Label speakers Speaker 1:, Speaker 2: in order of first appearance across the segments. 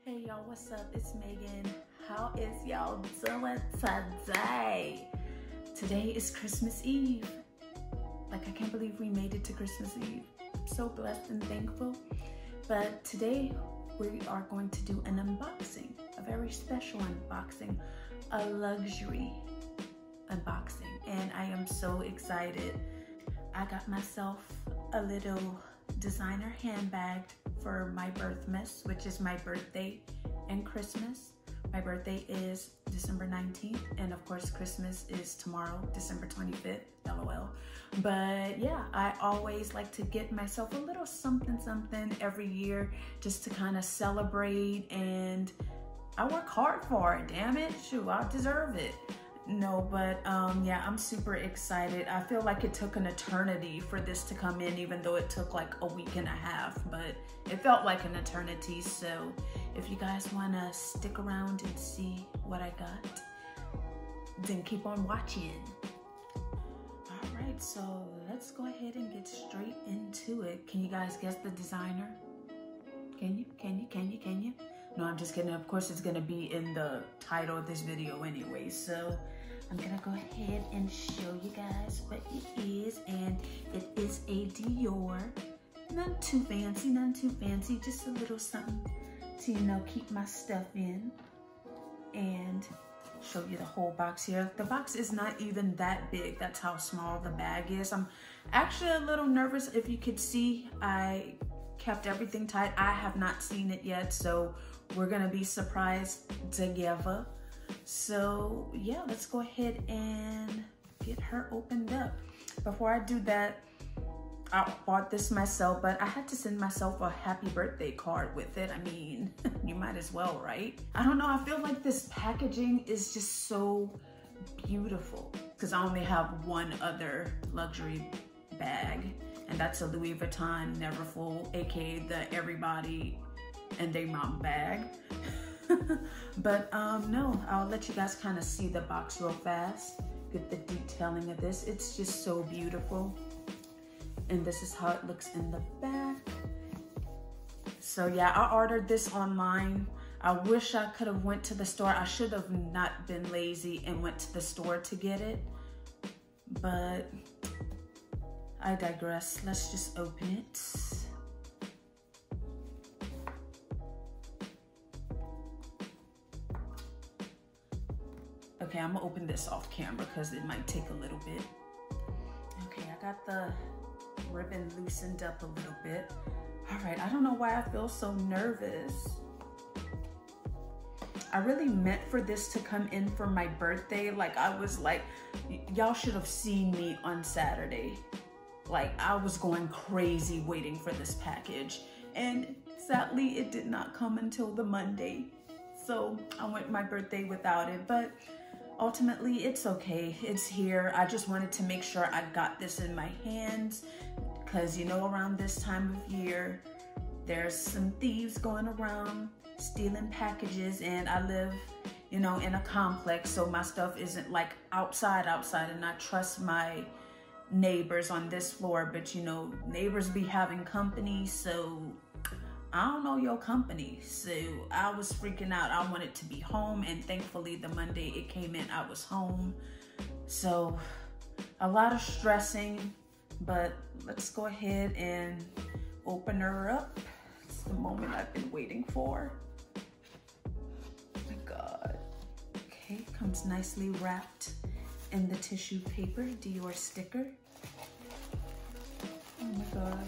Speaker 1: Hey y'all, what's up? It's Megan. How is y'all doing today? Today is Christmas Eve. Like, I can't believe we made it to Christmas Eve. I'm so blessed and thankful. But today we are going to do an unboxing, a very special unboxing, a luxury unboxing. And I am so excited. I got myself a little designer handbag for my birthmas, which is my birthday and Christmas. My birthday is December 19th, and of course Christmas is tomorrow, December 25th, LOL. But yeah, I always like to get myself a little something every year just to kind of celebrate, and I work hard for it, damn it, shoot, I deserve it. No, but yeah, I'm super excited. I feel like it took an eternity for this to come in, even though it took like a week and a half, but it felt like an eternity. So if you guys wanna stick around and see what I got, then keep on watching. All right, so let's go ahead and get straight into it. Can you guys guess the designer? Can you? No, I'm just kidding. Of course, it's gonna be in the title of this video anyway. So I'm gonna go ahead and show you guys what it is. And it is a Dior. Nothing too fancy, just a little something to, you know, keep my stuff in. And show you the whole box here. The box is not even that big. That's how small the bag is. I'm actually a little nervous. If you could see, I kept everything tight. I have not seen it yet, so we're gonna be surprised together. So yeah, let's go ahead and get her opened up. Before I do that, I bought this myself, but I had to send myself a happy birthday card with it. I mean, you might as well, right? I don't know, I feel like this packaging is just so beautiful because I only have one other luxury bag, and that's a Louis Vuitton Neverfull, aka the everybody and they mom bag. But no, I'll let you guys kind of see the box real fast, get the detailing of this. It's just so beautiful. And this is how it looks in the back. So yeah, I ordered this online. I wish I could have went to the store. I should have not been lazy and went to the store to get it, but I digress. Let's just open it. Okay, I'm gonna open this off camera because it might take a little bit. Okay, I got the ribbon loosened up a little bit. All right, I don't know why I feel so nervous. I really meant for this to come in for my birthday. Like, I was like, y'all should have seen me on Saturday. Like, I was going crazy waiting for this package. And sadly, it did not come until the Monday. So I went my birthday without it, but ultimately it's okay, it's here. I just wanted to make sure I got this in my hands because, you know, around this time of year, there's some thieves going around stealing packages, and I live, you know, in a complex, so my stuff isn't like outside, and I trust my neighbors on this floor, but you know, neighbors be having company, so I don't know your company. So I was freaking out. I wanted to be home, and thankfully the Monday it came in, I was home. So a lot of stressing, but let's go ahead and open her up. It's the moment I've been waiting for. Oh my God. Okay, comes nicely wrapped in the tissue paper, Dior sticker. Oh my God.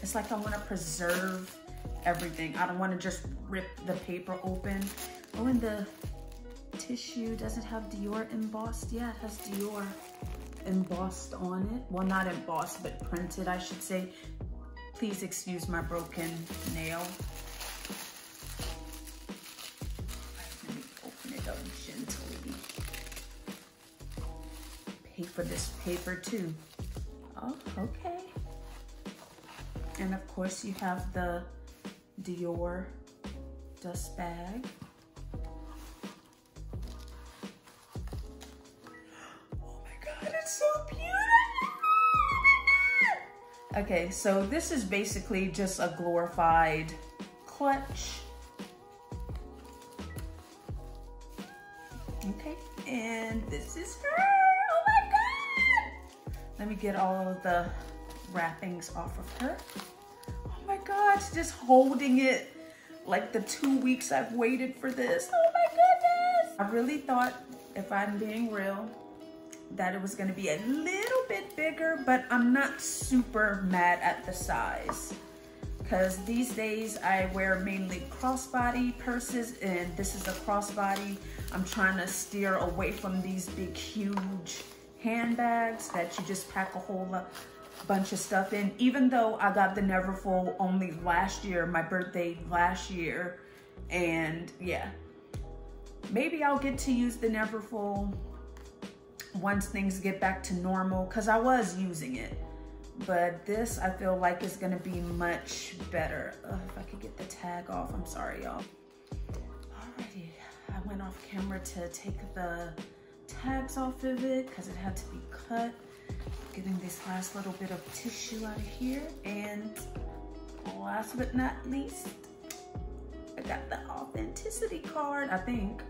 Speaker 1: It's like I want to preserve everything. I don't want to just rip the paper open. Oh, and the tissue, does it have Dior embossed? Yeah, it has Dior embossed on it. Well, not embossed, but printed, I should say. Please excuse my broken nail. Let me open it up gently. Pay for this paper too. Oh, okay. And of course you have the Dior Dust Bag. Oh my God, it's so beautiful. Oh my God. Okay, so this is basically just a glorified clutch. Okay, and this is her. Oh my God! Let me get all of the wrappings off of her. Oh my gosh, just holding it like the 2 weeks I've waited for this. Oh my goodness! I really thought, if I'm being real, that it was gonna be a little bit bigger, but I'm not super mad at the size. Because these days I wear mainly crossbody purses, and this is a crossbody. I'm trying to steer away from these big, huge handbags that you just pack a whole bunch of stuff in. Even though I got the Neverfull only last year, my birthday last year, and yeah. Maybe I'll get to use the Neverfull once things get back to normal, because I was using it. But this, I feel like, is gonna be much better. If I could get the tag off, I'm sorry, y'all. Alrighty, I went off camera to take the tags off of it because it had to be cut. Getting this last little bit of tissue out of here. And last but not least, I got the authenticity card, I think.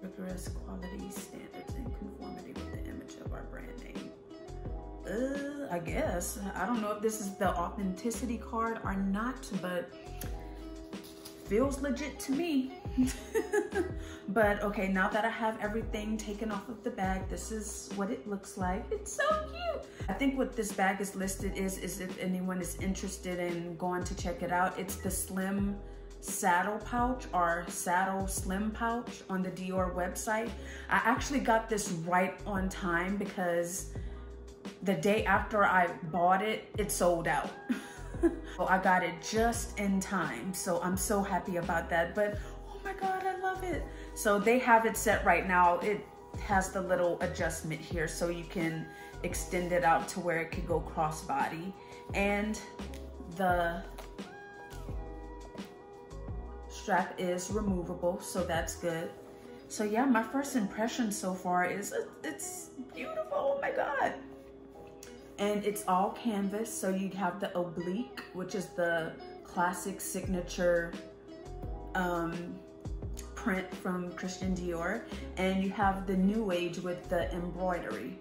Speaker 1: Rigorous quality standards and conformity with the image of our brand name. I guess. I don't know if this is the authenticity card or not, but feels legit to me. But okay, now that I have everything taken off of the bag, this is what it looks like. It's so cute. I think what this bag is listed is if anyone is interested in going to check it out, it's the slim saddle pouch or saddle slim pouch on the Dior website. I actually got this right on time because the day after I bought it, it sold out. So I got it just in time. So I'm so happy about that. But oh my God, I love it. So they have it set right now. It has the little adjustment here so you can extend it out to where it could go crossbody. And the strap is removable, so that's good. So yeah, my first impression so far is it's beautiful. Oh my God. And it's all canvas, so you'd have the oblique, which is the classic signature print from Christian Dior, and you have the new age with the embroidery.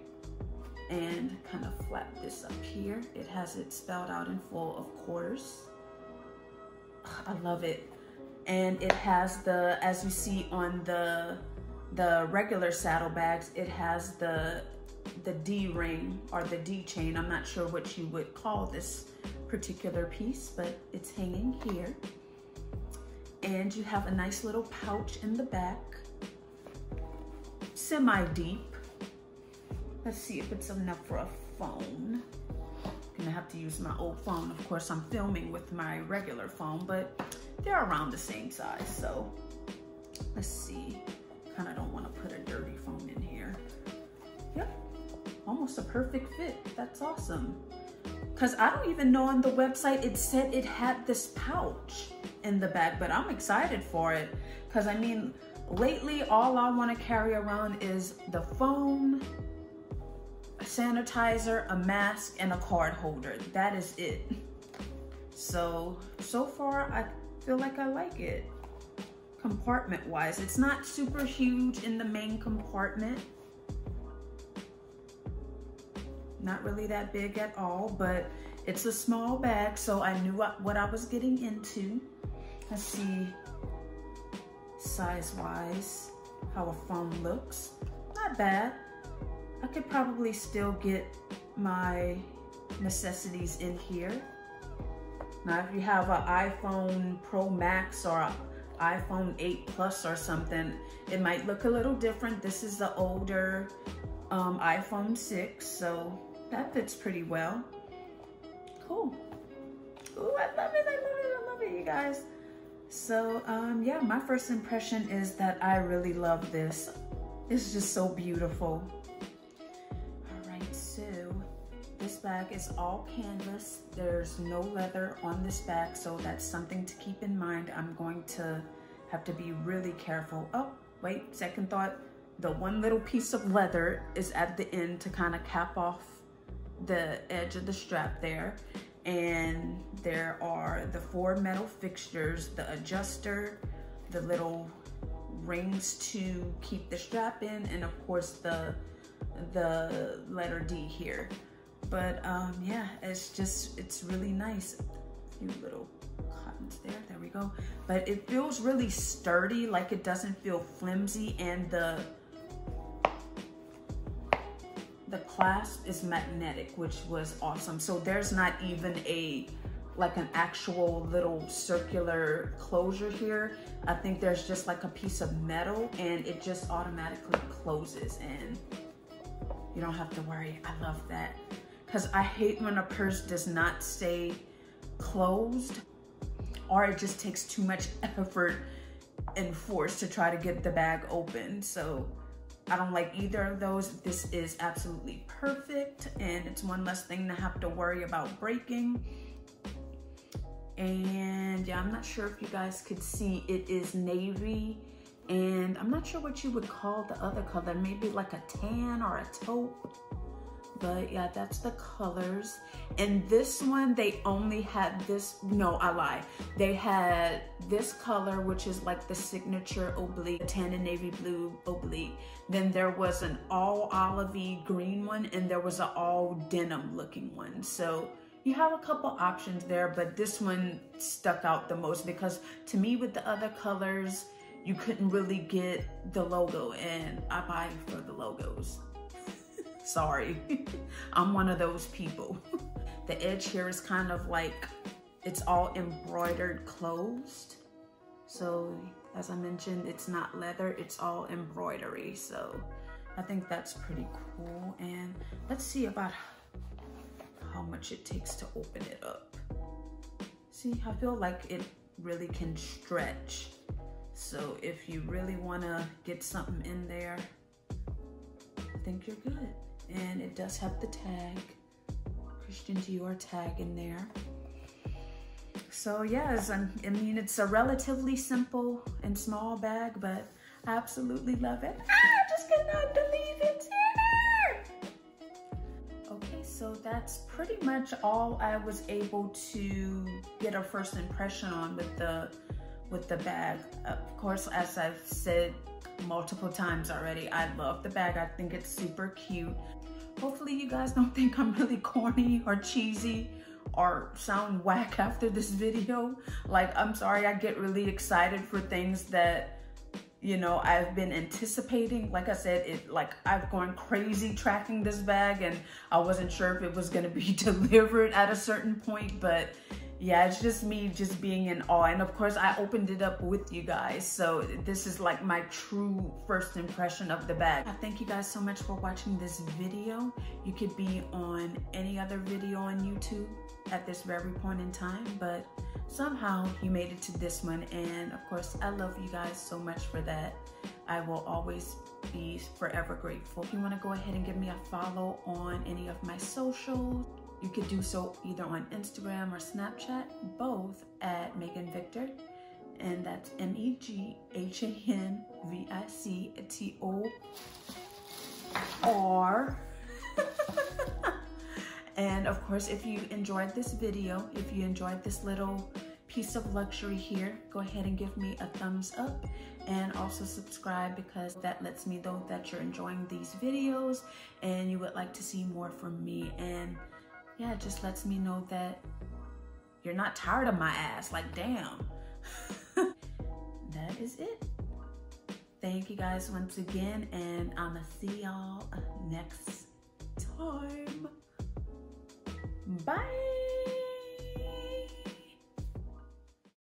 Speaker 1: And kind of flap this up here. It has it spelled out in full, of course. I love it. And it has the, as you see on the regular saddlebags, it has the D ring or the D chain. I'm not sure what you would call this particular piece, but it's hanging here. And you have a nice little pouch in the back, semi-deep. Let's see if it's enough for a phone. I'm gonna have to use my old phone. Of course, I'm filming with my regular phone, but they're around the same size. So let's see. Kind of don't want to put a dirty phone in here. Yep, almost a perfect fit. That's awesome. Because I don't even know on the website it said it had this pouch in the back, but I'm excited for it. Because I mean, lately all I want to carry around is the phone, a sanitizer, a mask, and a card holder. That is it. So far I feel like I like it. Compartment wise, it's not super huge in the main compartment. Not really that big at all, but it's a small bag, so I knew what I was getting into. Let's see, size-wise, how a phone looks. Not bad. I could probably still get my necessities in here. Now, if you have an iPhone Pro Max or an iPhone 8 Plus or something, it might look a little different. This is the older iPhone 6, so that fits pretty well. Cool. Ooh, I love it, I love it, I love it, you guys. So, yeah, my first impression is that I really love this. It's just so beautiful. All right, so this bag is all canvas. There's no leather on this bag, so that's something to keep in mind. I'm going to have to be really careful. Oh, wait, second thought. The one little piece of leather is at the end to kind of cap off the edge of the strap there. and there are the 4 metal fixtures, the adjuster, the little rings to keep the strap in, and of course the letter D here. But yeah, it's really nice. A few little cottons there we go. But it feels really sturdy, like it doesn't feel flimsy, and the clasp is magnetic, which was awesome. So there's not even like an actual little circular closure here. I think there's just like a piece of metal, and it just automatically closes, and you don't have to worry. I love that, because I hate when a purse does not stay closed, or it just takes too much effort and force to try to get the bag open. So I don't like either of those. This is absolutely perfect, and it's one less thing to have to worry about breaking. And yeah, I'm not sure if you guys could see, it is navy, and I'm not sure what you would call the other color, maybe like a tan or a taupe. But yeah, that's the colors. And this one, they only had this, no, I lie. They had this color, which is like the signature oblique, tan and navy blue oblique. Then there was an all olivey green one, and there was an all denim looking one. So you have a couple options there, but this one stuck out the most, because to me, with the other colors, you couldn't really get the logo, and I buy for the logos. Sorry, I'm one of those people. The edge here is kind of like, it's all embroidered closed. So as I mentioned, it's not leather, it's all embroidery. So I think that's pretty cool. And let's see about how much it takes to open it up. See, I feel like it really can stretch. So if you really wanna get something in there, I think you're good. And it does have the tag, Christian Dior tag in there. So yes, I mean, it's a relatively simple and small bag, but I absolutely love it. I just cannot believe it's here. Okay, so that's pretty much all I was able to get a first impression on with the bag. Of course, as I've said multiple times already, I love the bag. I think it's super cute. Hopefully you guys don't think I'm really corny or cheesy or sound whack after this video. Like, I'm sorry, I get really excited for things that, you know, I've been anticipating. Like I said, I've gone crazy tracking this bag, and I wasn't sure if it was gonna be delivered at a certain point, but yeah, it's just me just being in awe. And of course, I opened it up with you guys, so this is like my true first impression of the bag. I thank you guys so much for watching this video. You could be on any other video on YouTube at this very point in time, but somehow you made it to this one, and of course, I love you guys so much for that. I will always be forever grateful. If you want to go ahead and give me a follow on any of my socials, you could do so either on Instagram or Snapchat, both at Megan Victor, and that's MEGHANVICTOR. And of course, if you enjoyed this video, if you enjoyed this little piece of luxury here, go ahead and give me a thumbs up, and also subscribe, because that lets me know that you're enjoying these videos and you would like to see more from me. And yeah, it just lets me know that you're not tired of my ass. Like, damn. That is it. Thank you guys once again, and I'ma see y'all next time.